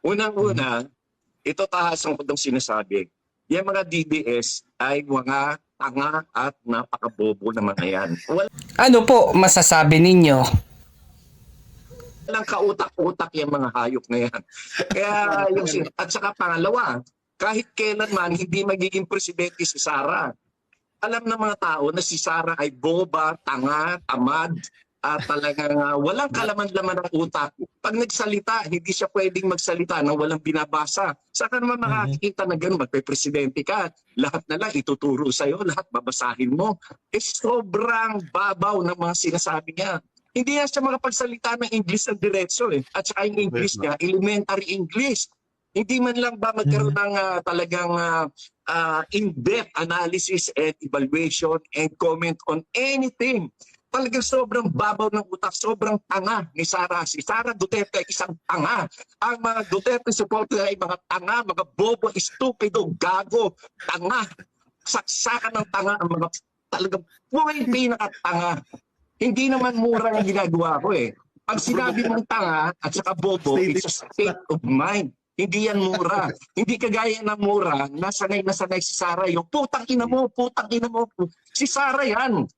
Unang-una, ito tahasan ko itong sinasabi. Yung mga DDS ay mga tanga at napakabobo na mga yan. Ano po masasabi ninyo? Walang kautak-utak yung mga hayop na yan. Kaya at saka pangalawa, kahit kailanman hindi magiging presidente si Sara. Alam ng mga tao na si Sara ay boba, tanga, tamad, at talagang walang kalaman-laman ng utak. Pag nagsalita, hindi siya pwedeng magsalita nang walang binabasa. Saka naman makakikita na gano'n, magpe-presidente ka, lahat na lang ituturo sa'yo, lahat babasahin mo. Sobrang babaw ng mga sinasabi niya. Hindi nga siya makapagsalita ng English ng diretso At saka yung English niya, elementary English. Hindi man lang ba magkaroon ng talagang in-depth analysis and evaluation and comment on anything. Talagang sobrang babaw ng utak, sobrang tanga ni Sara. Si Sara Duterte ay isang tanga. Ang mga Duterte supporter ay mga tanga, mga bobo, stupido, gago, tanga. Saksakan ng tanga ang mga talagang pinakatanga. Hindi naman mura ang ginagawa ko Pag sinabi mong tanga at saka bobo, it's a state of mind. Hindi yan mura. Hindi kagaya ng mura, nasanay si Sara. Yung putang ina mo. Si Sara yan.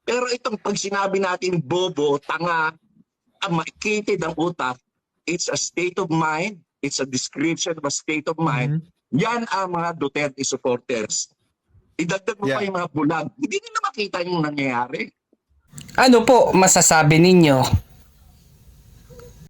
Pero itong pag sinabi natin bobo, tanga, makitid ang utak, it's a state of mind, it's a description of a state of mind. Yan ang mga Duterte supporters. Idagdag mo pa yung mga bulag. Hindi nila makita yung nangyayari. Ano po masasabi ninyo?